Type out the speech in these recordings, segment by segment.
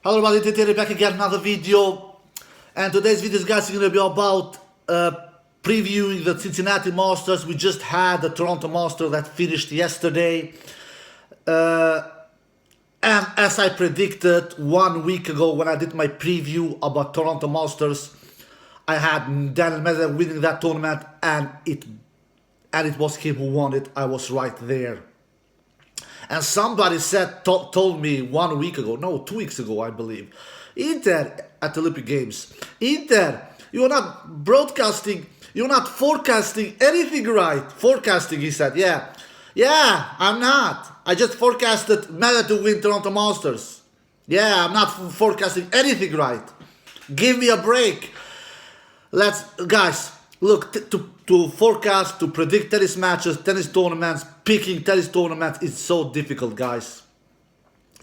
Hello everybody, Titi back again, another video. And today's video, guys, is going to be about previewing the Cincinnati Masters. We just had the Toronto Master that finished yesterday. And as I predicted 1 week ago when I did my preview about Toronto Masters, I had Daniel Medvedev winning that tournament, and it was him who won it. I was right there. And somebody told me 1 week ago, no, 2 weeks ago, I believe, Inter at the Olympic Games. Inter, you're not broadcasting, you're not forecasting anything right. Forecasting, he said, yeah, I'm not. I just forecasted Medvedev to win Toronto Masters. Yeah, I'm not forecasting anything right. Give me a break. Guys, look, to forecast, to predict tennis matches, tennis tournaments, picking tennis tournaments is so difficult, guys.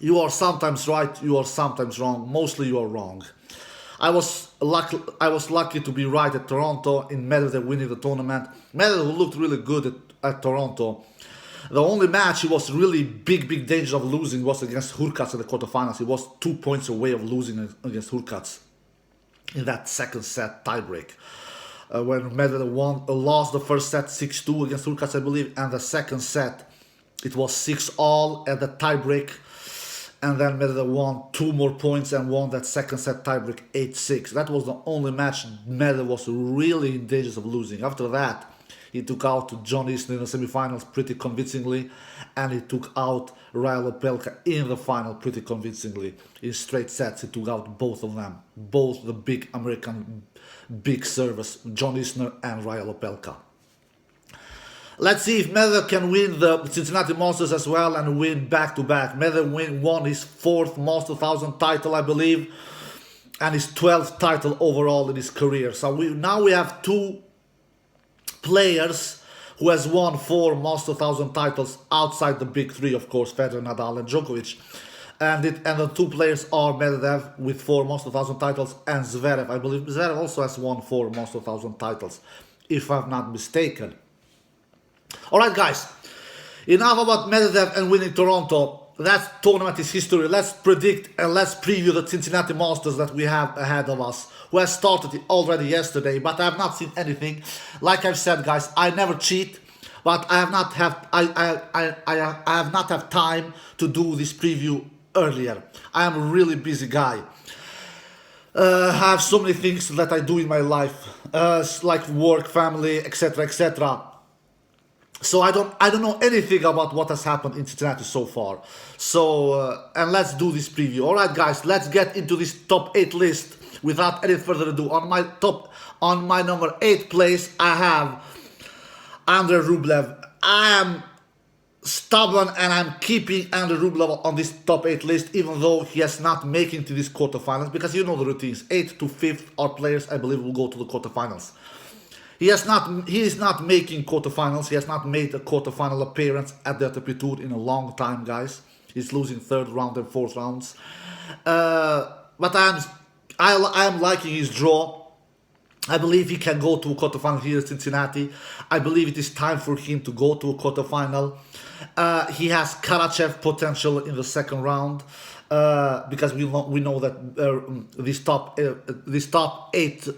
You are sometimes right, you are sometimes wrong. Mostly you are wrong. I was lucky to be right at Toronto in Medvedev winning the tournament. Medvedev looked really good at Toronto. The only match he was really big danger of losing was against Hurkacz in the quarterfinals. He was 2 points away of losing against Hurkacz in that second set tiebreak. When Medvedev lost the first set 6-2 against Hurkacz, I believe, and the second set it was 6-all at the tiebreak, and then Medvedev won 2 more points and won that second set tiebreak 8-6. That was the only match Medvedev was really in danger of losing. After that, he took out John Isner in the semifinals pretty convincingly, and he took out Ryan Opelka in the final pretty convincingly. In straight sets, he took out both of them, both the big American big servers, John Isner and Ryan Opelka. Let's see if Medvedev can win the Cincinnati Masters as well and win back-to-back. Medvedev won his 4th Master 1000 title, I believe, and his 12th title overall in his career. So now we have 2 players who has won 4 Master 1000 titles outside the big 3, of course, Federer, Nadal and Djokovic. And the 2 players are Medvedev with 4 Master 1000 titles and Zverev. I believe Zverev also has won 4 Master 1000 titles, if I'm not mistaken. Alright guys, enough about Medvedev and winning Toronto. That tournament is history. Let's predict and let's preview the Cincinnati Masters that we have ahead of us, who has started already yesterday, but I have not seen anything. Like I've said, guys, I never cheat, but I have not have time to do this preview earlier. I am a really busy guy. I have so many things that I do in my life, like work, family, etc., etc. So I don't know anything about what has happened in Cincinnati so far. So and let's do this preview. All right, guys, let's get into this top 8 list. Without any further ado, on my number 8 place, I have Andrei Rublev. I am stubborn and I'm keeping Andrei Rublev on this top 8 list, even though he has not making to this quarterfinals, because you know the routines. 8th to 5th are players I believe will go to the quarterfinals. He is not making quarterfinals. He has not made a quarterfinal appearance at the ATP Tour in a long time, guys. He's losing 3rd round and 4th rounds. But I am liking his draw. I believe he can go to a quarterfinal here at Cincinnati. I believe it is time for him to go to a quarterfinal. He has Karatsev potential in the 2nd round, because we know that these top 8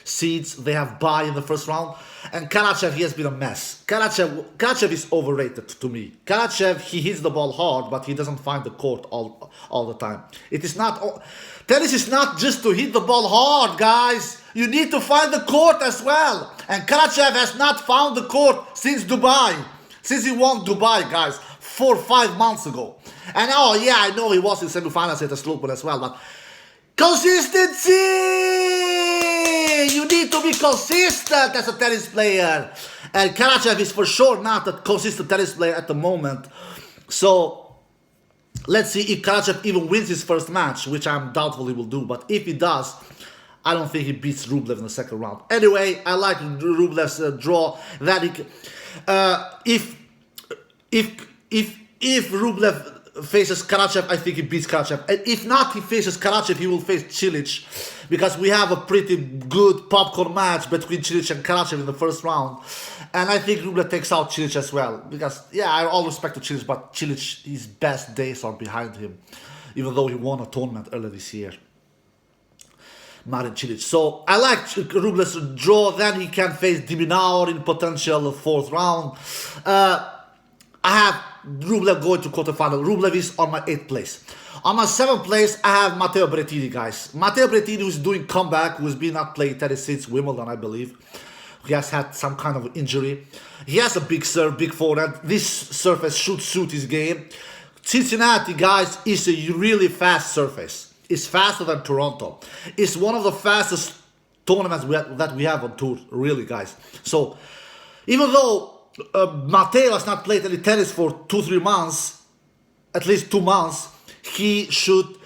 seeds, they have bye in the 1st round, and Karatsev, he has been a mess. Karatsev is overrated to me. Karatsev, he hits the ball hard, but he doesn't find the court all the time. Tennis is not just to hit the ball hard, guys. You need to find the court as well. And Karatsev has not found the court since Dubai. Since he won Dubai, guys, 4 or 5 months ago. And oh yeah, I know he was in semifinals at the Slopen as well, but consistency! You need to be consistent as a tennis player. And Karatsev is for sure not a consistent tennis player at the moment. So let's see if Karatsev even wins his 1st match, which I'm doubtful he will do. But if he does, I don't think he beats Rublev in the 2nd round. Anyway, I like Rublev's draw. That if Rublev faces Karatsev, I think he beats Karatsev. And if not, he faces Karatsev, he will face Cilic, because we have a pretty good popcorn match between Cilic and Karatsev in the 1st round. And I think Rublev takes out Cilic as well, because, yeah, I all respect to Cilic, but Cilic, his best days are behind him. even though he won a tournament earlier this year. Marin Cilic. So I like Rublev's draw. Then he can face Diminaur in potential fourth round. I have Rublev going to quarterfinal. Rublev is on my 8th place. On my 7th place, I have Mateo Brettini, guys. Mateo Brettini, who's doing comeback, who's been not playing tennis since Wimbledon, I believe. He has had some kind of injury. He has a big serve, big forehand. This surface should suit his game. Cincinnati, guys, is a really fast surface. It's faster than Toronto. It's one of the fastest tournaments that we have on tour, really, guys. So, even though Mateo has not played any tennis for 2-3 months, at least 2 months, he should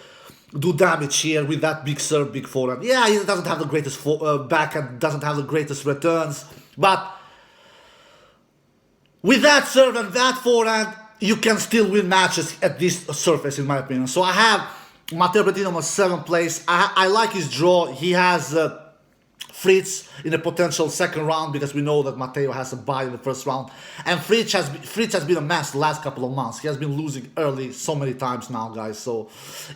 do damage here with that big serve, big forehand. Yeah, he doesn't have the greatest backhand, doesn't have the greatest returns, but with that serve and that forehand, you can still win matches at this surface, in my opinion. So I have Mateo Brettino on 7th place. I like his draw. He has Fritz in a potential second round, because we know that Mateo has a bye in the first round. And Fritz has been a mess the last couple of months. He has been losing early so many times now, guys. So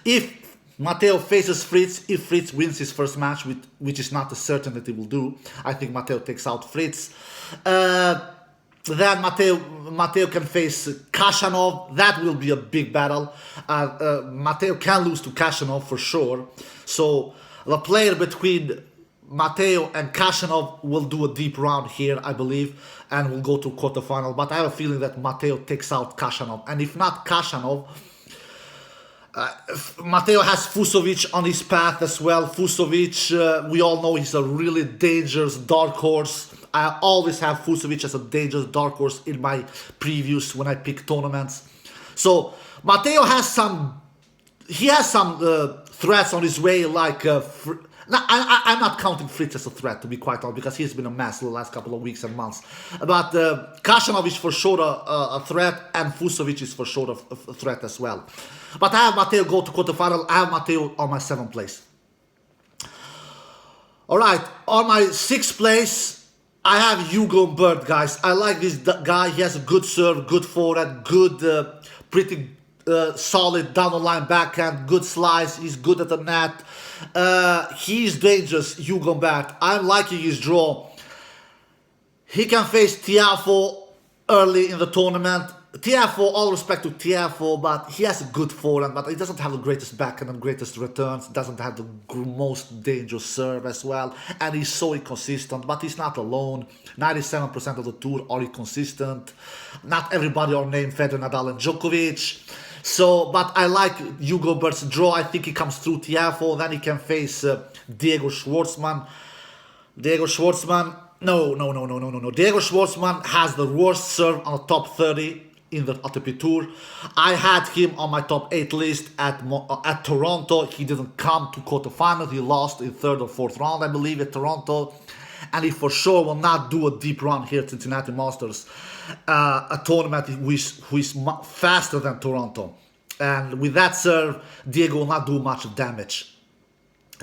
if Mateo faces Fritz, if Fritz wins his first match, which is not a certain that he will do, I think Mateo takes out Fritz. Then Mateo can face Khachanov. That will be a big battle. Mateo can lose to Khachanov for sure. So the player between Mateo and Khachanov will do a deep round here, I believe, and will go to quarterfinal. But I have a feeling that Mateo takes out Khachanov. And if not Khachanov, Mateo has Fusovic on his path as well. Fusovic, we all know he's a really dangerous dark horse. I always have Fusovic as a dangerous dark horse in my previews when I pick tournaments. So Mateo has some threats on his way, like I'm not counting Fritz as a threat, to be quite honest, because he's been a mess the last couple of weeks and months. But Khachanov is for sure a threat, and Fusovic is for sure a threat as well. But I have Mateo go to quarterfinal. I have Mateo on my 7th place. All right, on my 6th place, I have Hugo Bird, guys. I like this guy. He has a good serve, good forehand, good, pretty solid down the line backhand, good slice. He's good at the net. He's dangerous, Hugo Bird. I'm liking his draw. He can face Tiafoe early in the tournament. Tiafoe, all respect to Tiafoe, but he has a good forehand, but he doesn't have the greatest backhand and greatest returns, doesn't have the most dangerous serve as well, and he's so inconsistent, but he's not alone. 97% of the tour are inconsistent. Not everybody are named Federer, Nadal and Djokovic. So, but I like Hugo Bird's draw. I think he comes through Tiafoe, then he can face Diego Schwartzman. Diego Schwartzman has the worst serve on the top 30 in the ATP Tour. I had him on my top 8 list at Toronto. He didn't come to quarterfinal. He lost in 3rd or 4th round, I believe, at Toronto. And he for sure will not do a deep run here at Cincinnati Masters, a tournament who is faster than Toronto. And with that serve, Diego will not do much damage.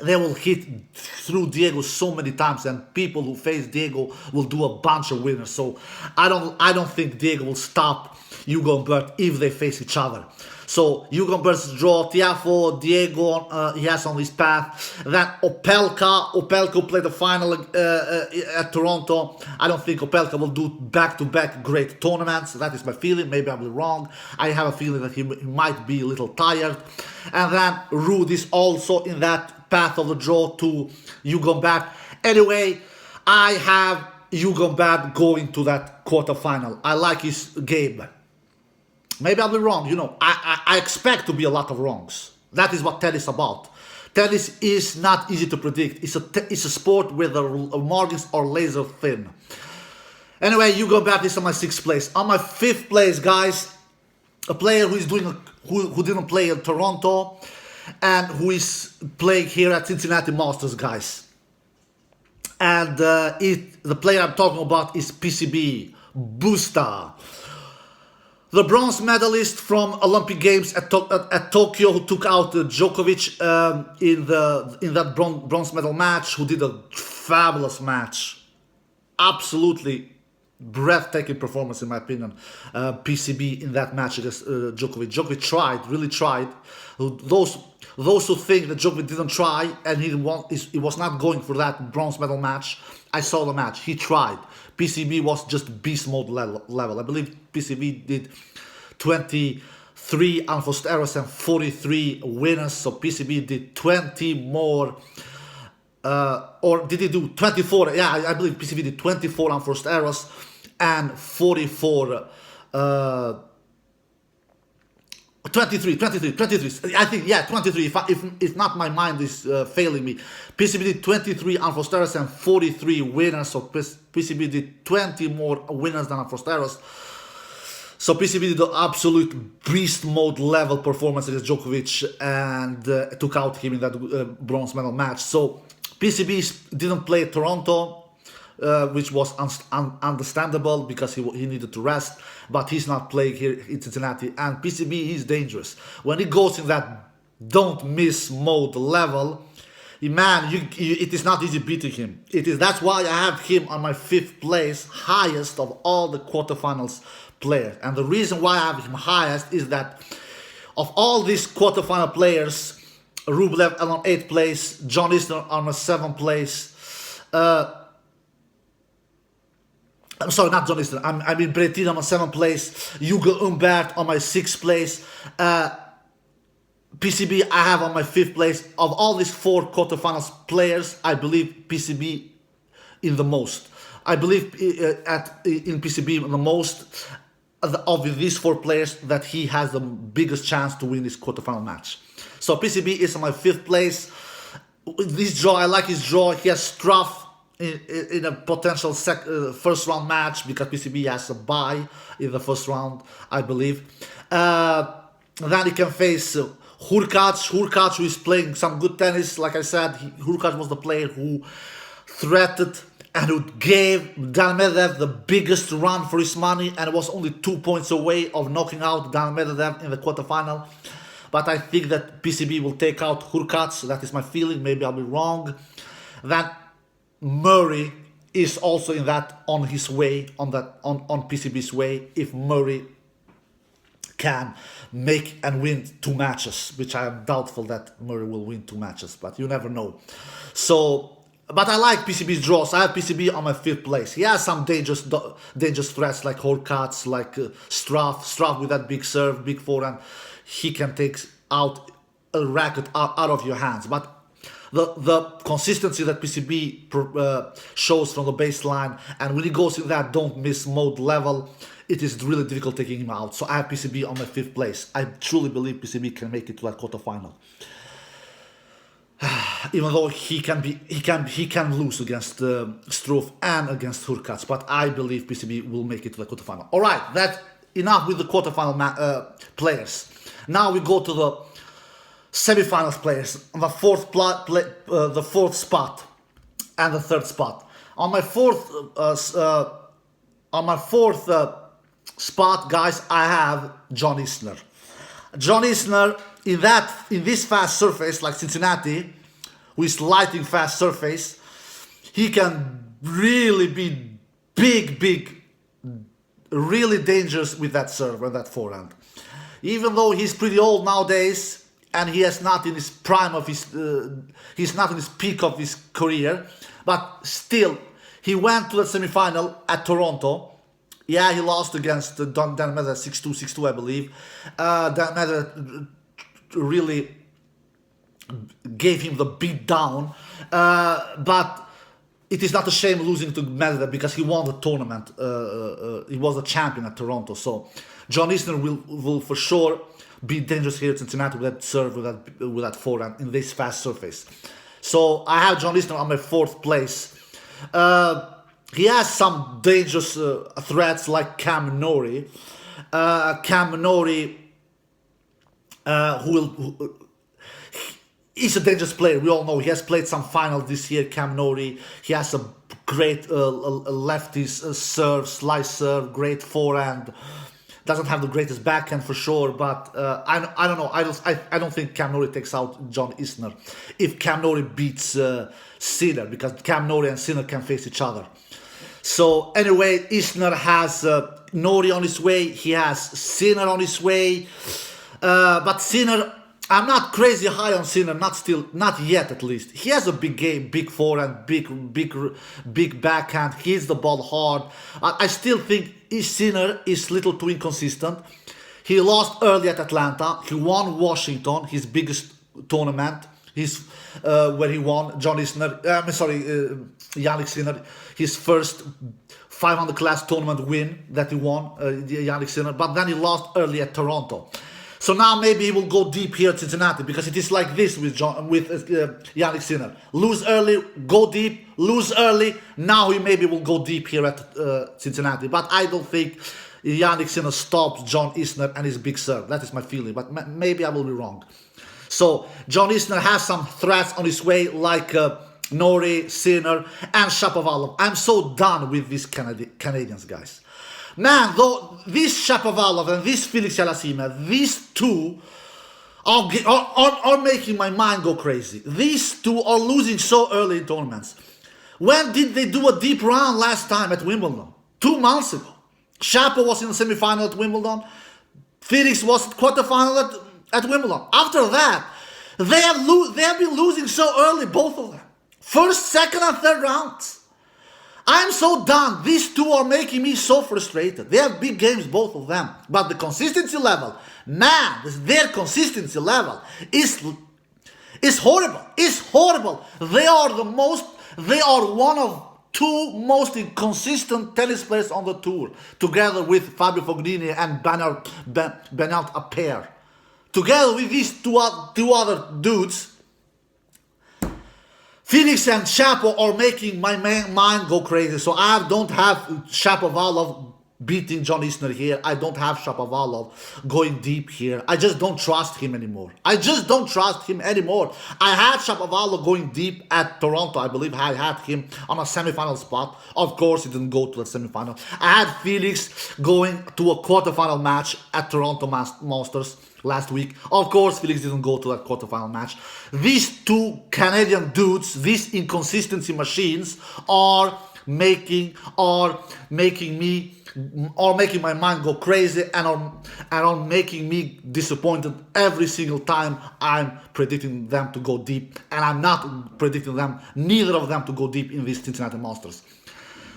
They will hit through Diego so many times, and people who face Diego will do a bunch of winners. So I don't think Diego will stop Hugo Bird if they face each other. So Hugo Bird's draw, Tiafoe, Diego, he has on his path. Then Opelka played the final at Toronto. I don't think Opelka will do back-to-back great tournaments. That is my feeling. Maybe I'm wrong. I have a feeling that he might be a little tired. And then Ruud is also in that path of the draw to Hugo Bird. Anyway, I have Hugo Bird going to that quarterfinal. I like his game. Maybe I'll be wrong, you know. I expect to be a lot of wrongs. That is what tennis is about. Tennis is not easy to predict. It's a sport where the margins are laser thin. Anyway, Hugo Bird is on my 6th place. On my 5th place, guys, a player who didn't play in Toronto and who is playing here at Cincinnati Masters, guys. And the player I'm talking about is PCB Busta. The bronze medalist from Olympic Games at Tokyo, who took out Djokovic in that bronze medal match, who did a fabulous match. Absolutely breathtaking performance in my opinion. PCB in that match against Djokovic. Djokovic tried, really tried. Those who think that Djokovic didn't try and he was not going for that bronze medal match, I saw the match. He tried. PCB was just beast mode level. I believe PCB did 23 unforced errors and 43 winners. So PCB did 20 more. Or did he do 24? Yeah, I believe PCB did 24 unforced errors and 44. 23. I think, yeah, 23. If not, my mind is failing me. PCB did 23 unforced errors and 43 winners. So PCB did 20 more winners than unforced errors. So PCB did the absolute beast mode level performance against Djokovic and took out him in that bronze medal match. So PCB didn't play Toronto, which was understandable because he needed to rest, but he's not playing here in Cincinnati. And PCB is dangerous. When he goes in that don't miss mode level, man, it is not easy beating him. That's why I have him on my 5th place, highest of all the quarterfinals players. And the reason why I have him highest is that of all these quarterfinal players, Rublev on 8th place, John Isner on my 7th place. I'm sorry, not John Isner. I mean Brettino on my 7th place, Hugo Bird on my 6th place. PCB I have on my 5th place. Of all these 4 quarterfinals players, I believe PCB in the most. I believe in PCB the most of these 4 players that he has the biggest chance to win this quarterfinal match. So PCB is on my 5th place. This draw, I like his draw. He has Struff in a potential first round match because PCB has a bye in the first round, I believe. Then he can face Hurkacz, who is playing some good tennis. Like I said, Hurkacz was the player who threatened and who gave Dan Medvedev the biggest run for his money and was only 2 points away of knocking out Dan Medvedev in the quarterfinal. But I think that PCB will take out Hurkacz. That is my feeling. Maybe I'll be wrong. Then Murray is also on his way, on PCB's way. If Murray can make and win 2 matches, which I am doubtful that Murray will win 2 matches, but you never know. So, but I like PCB's draws. I have PCB on my 5th place. He has some dangerous threats like Hurkacz, like Struff with that big serve, big forehand. He can take out a racket out of your hands. But the consistency that PCB shows from the baseline, and when he goes in that don't miss mode level, it is really difficult taking him out. So I have PCB on my 5th place. I truly believe PCB can make it to that quarterfinal. Even though he can lose against Struff and against Hurkacz, but I believe PCB will make it to the quarterfinal. All right, that's enough with the quarterfinal players. Now we go to the semifinals players on the 4th spot and the 3rd spot. On my 4th spot, guys, I have John Isner. John Isner in this fast surface like Cincinnati, who is lighting fast surface, he can really be big, really dangerous with that serve and that forehand. Even though he's pretty old nowadays and he is not in his prime of he's not in his peak of his career, but still, he went to the semifinal at Toronto. Yeah, he lost against Dan Medvedev 6-2, 6-2, I believe. Dan Medvedev really gave him the beat down, but it is not a shame losing to Medvedev because he won the tournament. He was the champion at Toronto. So John Isner will for sure be dangerous here at Cincinnati with that serve, with that forehand in this fast surface. So I have John Isner on my 4th place. He has some dangerous threats like Cam Norrie. He's a dangerous player. We all know he has played some finals this year. Cam Norrie. He has a great lefty serve, slice serve, great forehand. Doesn't have the greatest backhand for sure, but I don't know. I don't think Cam Norrie takes out John Isner if Cam Norrie beats Sinner, because Cam Norrie and Sinner can face each other. So anyway, Isner has Nori on his way. He has Sinner on his way. But Sinner, I'm not crazy high on Sinner, not yet at least. He has a big game, big forehand, big backhand. He hits the ball hard. I still think Sinner is a little too inconsistent. He lost early at Atlanta. He won Washington, his biggest tournament. Where he won Yannick Sinner, his first 500 class tournament win that he won, Yannick Sinner. But then he lost early at Toronto. So now maybe he will go deep here at Cincinnati, because it is like this with Yannick Sinner. Lose early, go deep, lose early. Now he maybe will go deep here at Cincinnati. But I don't think Yannick Sinner stops John Isner and his big serve. That is my feeling, but maybe I will be wrong. So John Isner has some threats on his way, like Nori, Sinner, and Shapovalov. I'm so done with these Canadians, guys. Man, though, this Shapovalov and this Felix Yalassima, these two are making my mind go crazy. These two are losing so early in tournaments. When did they do a deep round last time at Wimbledon? 2 months ago. Shapo was in the semi-final at Wimbledon. Felix was at quarterfinal at Wimbledon. After that, they have been losing so early, both of them. First, second, and third rounds. I'm so done. These two are making me so frustrated. They have big games, both of them. But the consistency level, man, their consistency level is horrible. It's horrible. They are one of two most inconsistent tennis players on the tour, together with Fabio Fognini and Bernard Appert. Together with these two other dudes, Felix and Shapo are making my mind go crazy. So I don't have Shapovalov beating John Isner here. I don't have Shapovalov going deep here. I just don't trust him anymore. I had Shapovalov going deep at Toronto. I believe I had him on a semi-final spot. Of course, he didn't go to the semi-final. I had Felix going to a quarter-final match at Toronto Masters last week. Of course, Felix didn't go to that quarter-final match. These two Canadian dudes, these inconsistency machines, are making my mind go crazy, and are making me disappointed every single time I'm predicting them to go deep. And I'm not predicting neither of them to go deep in these Cincinnati Masters.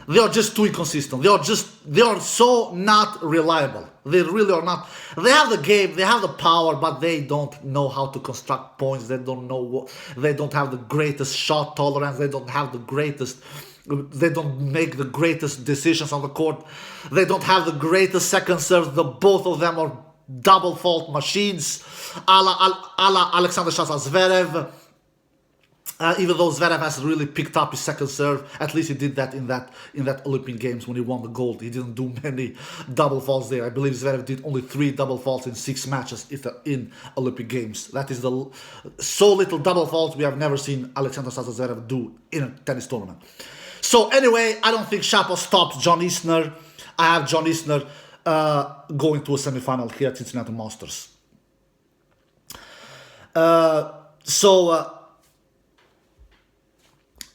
They are just too inconsistent. They are so not reliable. They really are not. They have the game, they have the power, but they don't know how to construct points. They don't have the greatest shot tolerance. They don't make the greatest decisions on the court. They don't have the greatest second serve. Both of them are double fault machines, a la Alexander Zverev. Even though Zverev has really picked up his second serve, at least he did that in that Olympic Games when he won the gold. He didn't do many double faults there. I believe Zverev did only 3 double faults in 6 matches in Olympic Games. That is so little double faults we have never seen Alexander Zverev do in a tennis tournament. So anyway, I don't think Shapo stops John Isner. I have John Isner going to a semi-final here at Cincinnati Masters.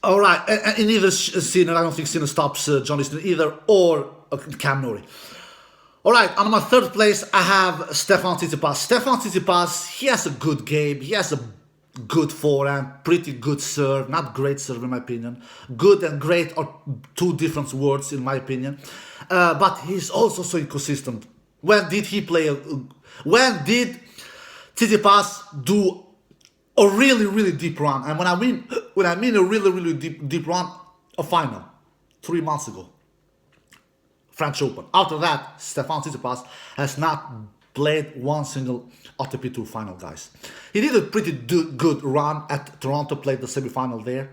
All right, in either Sinner, I don't think Sinner stops John Isner either, or Cam Nori. All right, on my third place, I have Stefan Tsitsipas. Stefan Tsitsipas, he has a good game. He has a good forehand, pretty good serve, not great serve in my opinion. Good and great are two different words in my opinion. But he's also so inconsistent. When did Tsitsipas do a really, really deep run? And when I mean a really, really deep run, a final 3 months ago, French Open. After that, Stefan Tsitsipas has not played one single ATP Tour final, guys. He did a pretty good run at Toronto, played the semi-final there.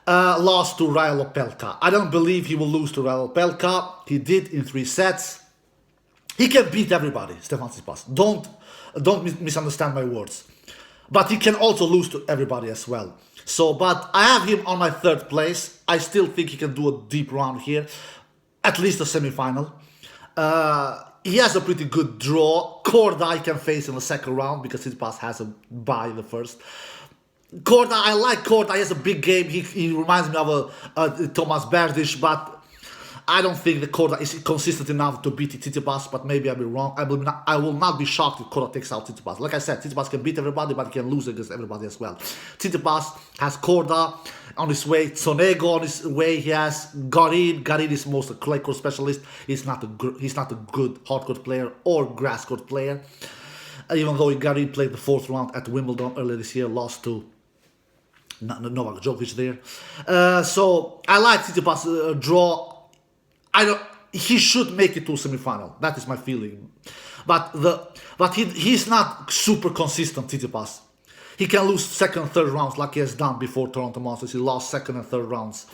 Lost to Rafael Opelka. I don't believe he will lose to Rafael Opelka. He did in 3 sets. He can beat everybody, Stefan Tsitsipas. Don't misunderstand my words. But he can also lose to everybody as well. So, but I have him on my third place. I still think he can do a deep run here. At least a semi-final. He has a pretty good draw. Korda I can face in the second round because Tsitsipas has a bye in the first. Korda, I like Korda. He has a big game. He reminds me of a Thomas Berdych, but I don't think the Korda is consistent enough to beat Tsitsipas, but maybe I'll be wrong. I will not be shocked if Korda takes out Tsitsipas. Like I said, Tsitsipas can beat everybody, but he can lose against everybody as well. Tsitsipas has Korda on his way, Sonego on his way. He has Garin. Garin is most a clay court specialist. He's not a good hard court player or grass court player. Even though Garin played the 4th round at Wimbledon earlier this year, lost to Novak Djokovic there. So I like Tsitsipas draw. He should make it to semi-final. That is my feeling. But he's not super consistent, Tsitsipas. He can lose 2nd and 3rd rounds like he has done before Toronto Masters. He lost 2nd and 3rd rounds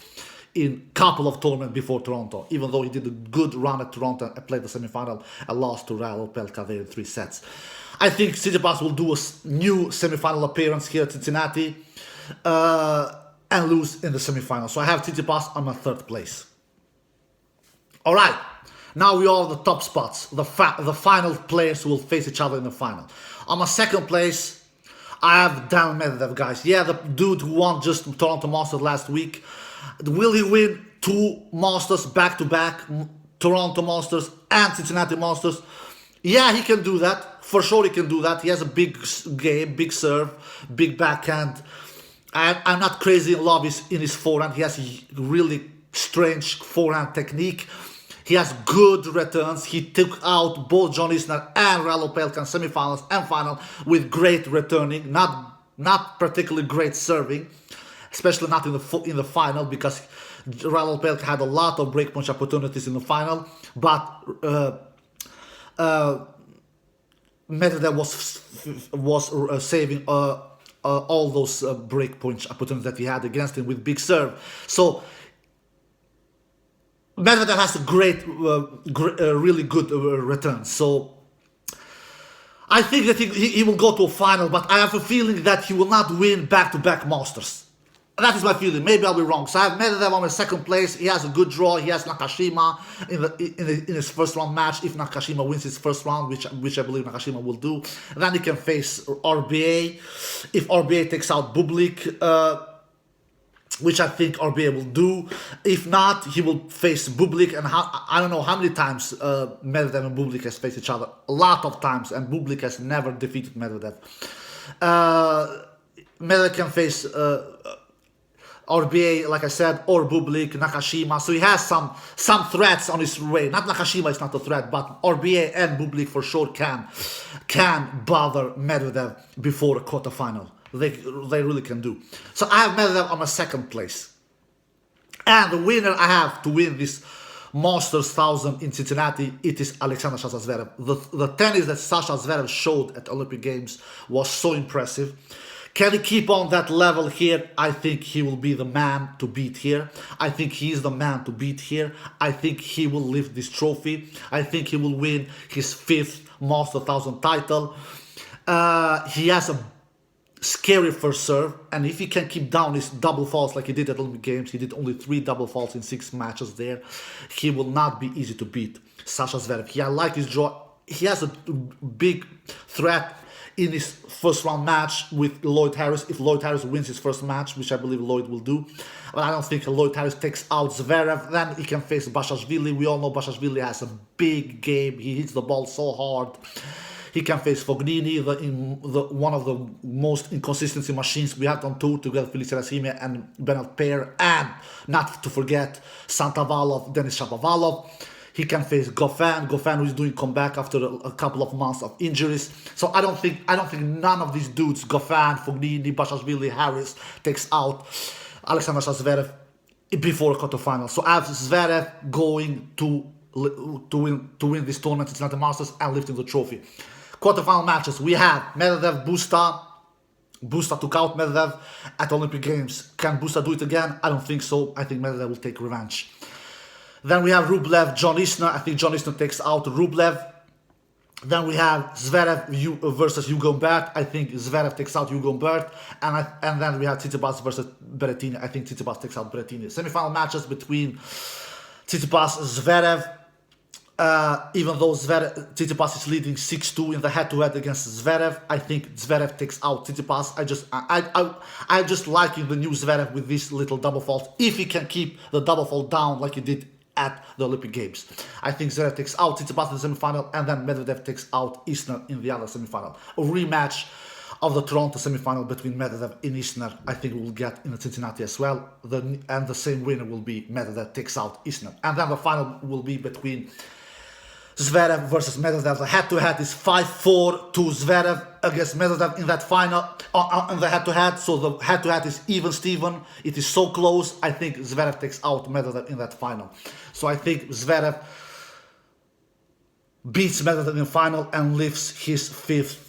in couple of tournaments before Toronto, even though he did a good run at Toronto and played the semi-final and lost to Raul Pelka there in 3 sets. I think Tsitsipas will do a new semi-final appearance here at Cincinnati and lose in the semi-final. So I have Tsitsipas on my 3rd place. All right, now we are on the top spots. The final players who will face each other in the final. On my 2nd place, I have Dan Medvedev, guys. Yeah, the dude who won just Toronto Masters last week. Will he win 2 Masters back-to-back, Toronto Masters and Cincinnati Masters? Yeah, he can do that. For sure he can do that. He has a big game, big serve, big backhand. I'm not crazy in love in his forehand. He has really strange forehand technique. He has good returns. He took out both John Isner and Raul Pelka in semifinals and final with great returning, not particularly great serving, especially not in the final, because Raul Pelka had a lot of breakpoint opportunities in the final, but Medvedev was saving all those breakpoint opportunities that he had against him with big serve. So Medvedev has a really good return. So I think that he will go to a final, but I have a feeling that he will not win back-to-back Masters. That is my feeling. Maybe I'll be wrong. So I have Medvedev on my 2nd place. He has a good draw. He has Nakashima in his 1st round match. If Nakashima wins his 1st round, which I believe Nakashima will do, then he can face RBA. If RBA takes out Bublik, which I think RBA will do. If not, he will face Bublik, and I don't know how many times Medvedev and Bublik has faced each other. A lot of times, and Bublik has never defeated Medvedev. Medvedev can face RBA, like I said, or Bublik, Nakashima. So he has some threats on his way. Not Nakashima is not a threat, but RBA and Bublik for sure can bother Medvedev before a quarterfinal. They really can do. So I have Medvedev on my 2nd place. And the winner I have to win this Masters 1000 in Cincinnati, it is Alexander Sasha Zverev. The tennis that Sasha Zverev showed at Olympic Games was so impressive. Can he keep on that level here? I think he will be the man to beat here. I think he is the man to beat here. I think he will lift this trophy. I think he will win his 5th Masters 1000 title. He has a scary first serve, and if he can keep down his double faults like he did at Olympic Games, he did only 3 double faults in 6 matches there, he will not be easy to beat. Sasha Zverev, I like his draw. He has a big threat in his 1st round match with Lloyd Harris, if Lloyd Harris wins his 1st match, which I believe Lloyd will do. But I don't think Lloyd Harris takes out Zverev. Then he can face Bashashvili. We all know Bashashvili has a big game. He hits the ball so hard. He can face Fognini, one of the most inconsistency machines we had on tour, together with Felix Serasime and Bernard Paire, and not to forget Santavalov, Denis Shapovalov. He can face Goffin who is doing comeback after a couple of months of injuries. So I don't think none of these dudes, Goffin, Fognini, Bashashvili, Harris, takes out Alexander Zverev before a quarterfinal. So I have Zverev going to win this tournament, Cincinnati Masters, and lifting the trophy. Quarterfinal matches, we have Medvedev, Busta. Busta took out Medvedev at Olympic Games. Can Busta do it again? I don't think so. I think Medvedev will take revenge. Then we have Rublev, John Isner. I think John Isner takes out Rublev. Then we have Zverev versus Hugo Bird. I think Zverev takes out Hugo Bird. And then we have Tsitsipas versus Berrettini. I think Tsitsipas takes out Berrettini. Semi-final matches between Tsitsipas and Zverev. Even though Tsitsipas is leading 6-2 in the head-to-head against Zverev, I think Zverev takes out Tsitsipas. I just liking the new Zverev with this little double fault. If he can keep the double fault down like he did at the Olympic Games. I think Zverev takes out Tsitsipas in the semi-final, and then Medvedev takes out Isner in the other semi-final. A rematch of the Toronto semi-final between Medvedev and Isner, I think we'll get in the Cincinnati as well. And the same winner will be Medvedev takes out Isner. And then the final will be between Zverev versus Medvedev. The head-to-head is 5-4 to Zverev against Medvedev in that final, on the head-to-head. So the head-to-head is even-steven. It is so close. I think Zverev takes out Medvedev in that final. So I think Zverev beats Medvedev in the final and lifts his 5th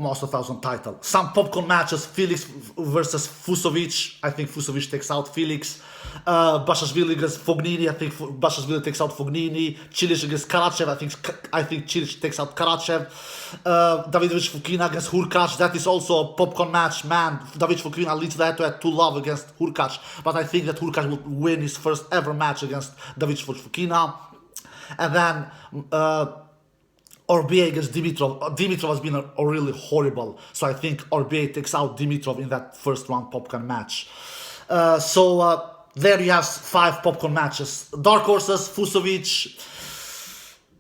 Master 1000 title. Some popcorn matches: Felix versus Fusovic. I think Fusovic takes out Felix. Bashashvili against Fognini. I think Bashashvili takes out Fognini. Cilic against Karachev. I think Cilic takes out Karachev. Davidovich Fokina against Hurkacz. That is also a popcorn match. Man, Davidovich Fokina leads the head-to-head 2-love against Hurkacz. But I think that Hurkacz will win his first ever match against Davidovich Fokina. And then RBA against Dimitrov. Dimitrov has been a really horrible, so I think RBA takes out Dimitrov in that first round popcorn match. So there you have 5 popcorn matches. Dark horses: Fusovic.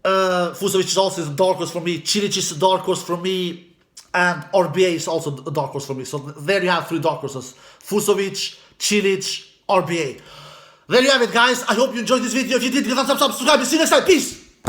Fusovic is also a dark horse for me. Cilic is a dark horse for me, and RBA is also a dark horse for me. So there you have 3 dark horses: Fusovic, Cilic, RBA. There you have it, guys. I hope you enjoyed this video. If you did, give a thumbs up, subscribe, and see you next time. Peace.